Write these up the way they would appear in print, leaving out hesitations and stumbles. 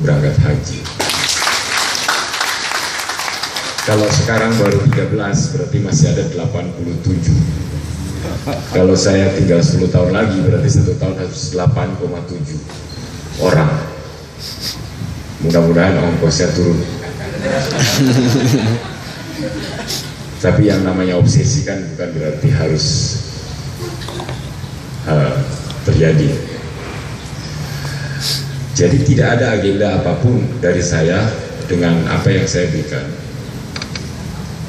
berangkat haji. Kalau sekarang baru 13, berarti masih ada 87. Kalau saya tinggal 10 tahun lagi, berarti 1 tahun harus 8,7 orang. Mudah-mudahan ongkosnya turun. Tapi yang namanya obsesi kan bukan berarti harus terjadi. Jadi tidak ada agenda apapun dari saya dengan apa yang saya berikan,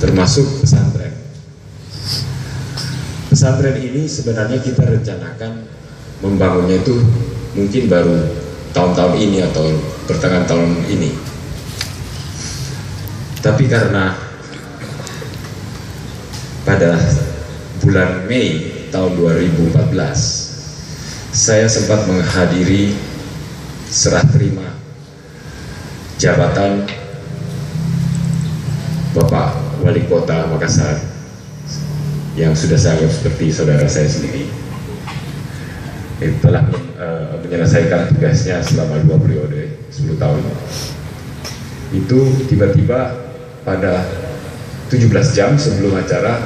termasuk pesantren. Pesantren ini sebenarnya kita rencanakan membangunnya itu mungkin baru tahun-tahun ini atau pertengahan tahun ini. Tapi karena pada bulan Mei tahun 2014 saya sempat menghadiri serah terima jabatan Bapak Wali Kota Makassar yang sudah saya anggap seperti saudara saya sendiri. Telah menyelesaikan tugasnya selama 2 periode 10 tahun. Itu tiba-tiba pada 17 jam sebelum acara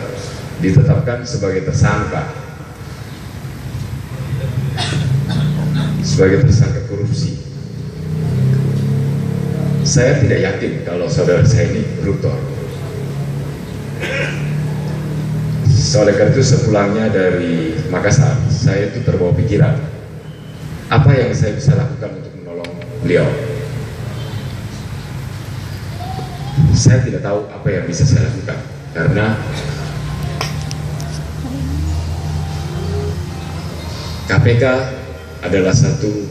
ditetapkan sebagai tersangka korupsi. Saya tidak yakin kalau saudara saya ini koruptor. Oleh karena itu sepulangnya dari Makassar, saya itu terbawa pikiran, apa yang saya bisa lakukan untuk menolong beliau. Saya tidak tahu apa yang bisa saya lakukan, karena KPK adalah satu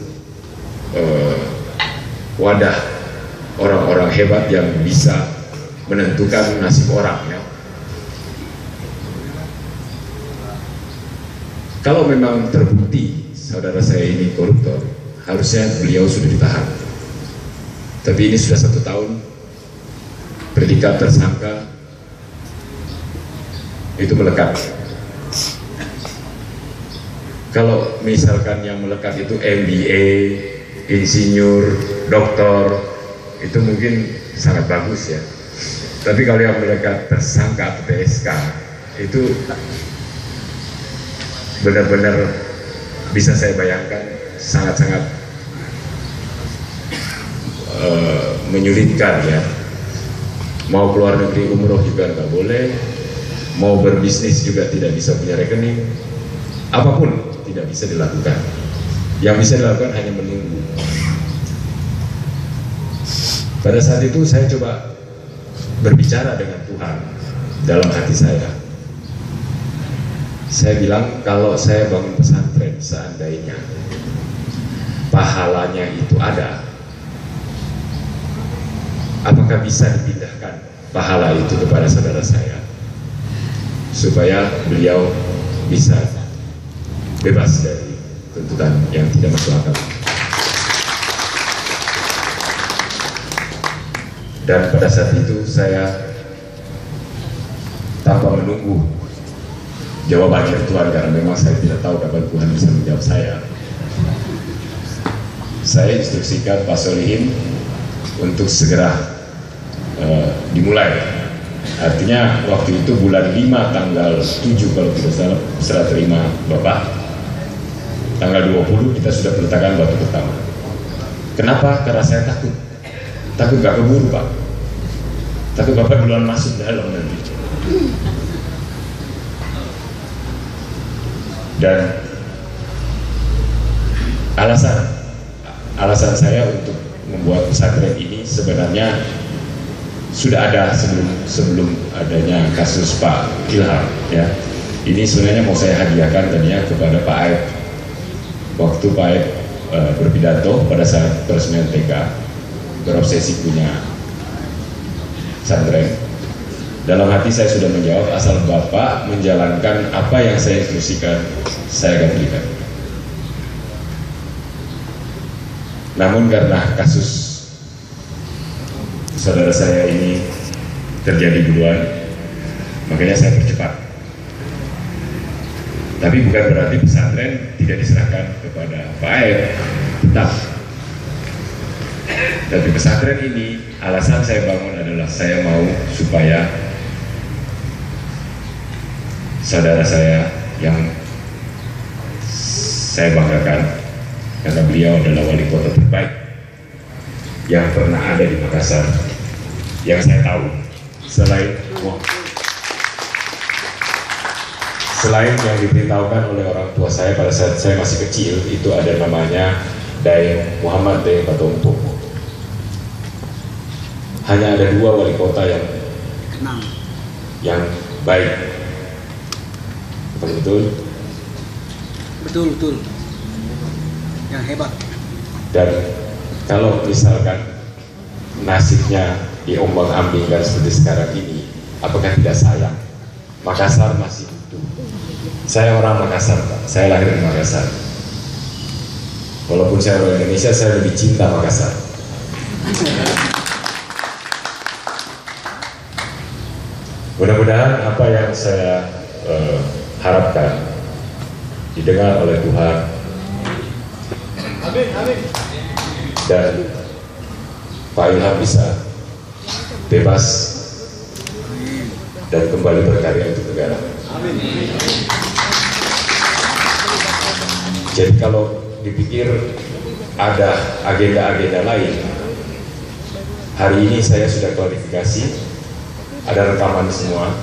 wadah orang-orang hebat yang bisa menentukan nasib orang, ya. Kalau memang terbukti saudara saya ini koruptor, harusnya beliau sudah ditahan. Tapi ini sudah 1 tahun predikat tersangka itu melekat. Kalau misalkan yang melekat itu MBA, insinyur, doktor, itu mungkin sangat bagus, ya. Tapi kalau yang melekat tersangka atau TSK, itu benar-benar bisa saya bayangkan sangat-sangat menyulitkan, ya. Mau keluar negeri umroh juga nggak boleh, mau berbisnis juga tidak bisa punya rekening, apapun tidak bisa dilakukan. Yang bisa dilakukan hanya menunggu. Pada saat itu saya coba berbicara dengan Tuhan dalam hati saya. Saya bilang, kalau saya bangun pesantren, seandainya pahalanya itu ada, apakah bisa dipindahkan pahala itu kepada saudara saya, supaya beliau bisa bebas dari tuntutan yang tidak masuk akal. Dan pada saat itu saya tanpa menunggu jawaban dari Tuhan, karena memang saya tidak tahu kapan Tuhan bisa menjawab saya instruksikan Pak Solihin untuk segera dimulai. Artinya waktu itu bulan 5 tanggal 7 kalau tidak salah serah terima Bapak, tanggal 20 kita sudah peletakan batu pertama. Kenapa? Karena saya takut gak keburu, Pak. Takut Bapak duluan masuk dalam nanti. Dan alasan saya untuk membuat pesantren ini sebenarnya sudah ada sebelum adanya kasus Pak Ilham, ya. Ini sebenarnya mau saya hadiahkan tadinya kepada Pak Aib. Waktu Pak Aib berpidato pada saat peresmian TK, berobsesi punya pesantren. Dalam hati saya sudah menjawab, asal Bapak menjalankan apa yang saya instruksikan, saya akan berikan. Namun karena kasus saudara saya ini terjadi duluan, makanya saya percepat. Tapi bukan berarti pesantren tidak diserahkan kepada Pak Aib. Tetap Tapi pesantren ini, alasan saya bangun adalah saya mau supaya saudara saya yang saya banggakan, karena beliau adalah wali kota terbaik yang pernah ada di Makassar, yang saya tahu. Selain yang diberitahukan oleh orang tua saya pada saat saya masih kecil, itu ada namanya Daeng Muhammad Daeng Patompong. Hanya ada 2 wali kota yang baik. Betul? Betul. Yang hebat. Dan kalau misalkan nasibnya diombang-ambingkan seperti sekarang ini, apakah tidak sayang? Makassar masih butuh. Saya orang Makassar, Pak. Saya lahir di Makassar. Walaupun saya orang Indonesia, saya lebih cinta Makassar. Mudah-mudahan apa yang saya harapkan didengar oleh Tuhan. Amin. Dan Pak Ilham bisa bebas dan kembali berkarya untuk negara. Amin. Jadi kalau dipikir ada agenda-agenda lain, hari ini saya sudah klarifikasi, ada rekaman semua,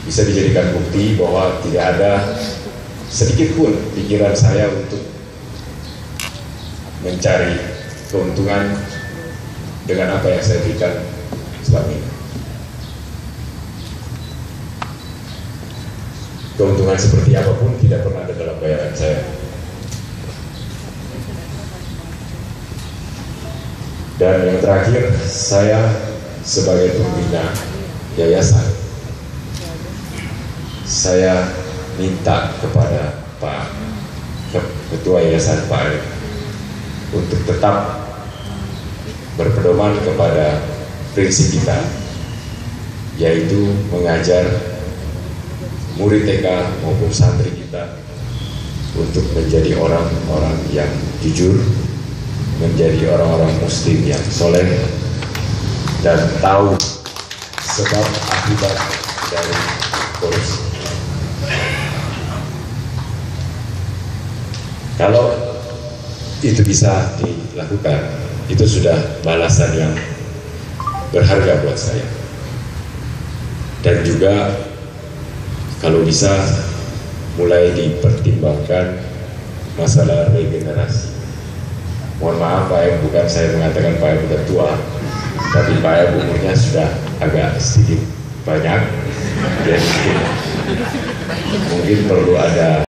bisa dijadikan bukti bahwa tidak ada sedikit pun pikiran saya untuk mencari keuntungan dengan apa yang saya berikan selama ini. Keuntungan seperti apapun tidak pernah ada dalam bayaran saya. Dan yang terakhir, saya sebagai pembina yayasan, saya minta kepada Pak Ketua Yayasan Pak Arif untuk tetap berpedoman kepada prinsip kita, yaitu mengajar murid TK maupun santri kita untuk menjadi orang-orang yang jujur, menjadi orang-orang muslim yang soleh, dan tahu sebab akibat dari korupsi. Kalau itu bisa dilakukan, itu sudah balasan yang berharga buat saya. Dan juga kalau bisa mulai dipertimbangkan masalah regenerasi. Mohon maaf Pak Aib, bukan saya mengatakan Pak Aib sudah tua, tapi Pak Aib umurnya sudah agak sedikit banyak, jadi mungkin perlu ada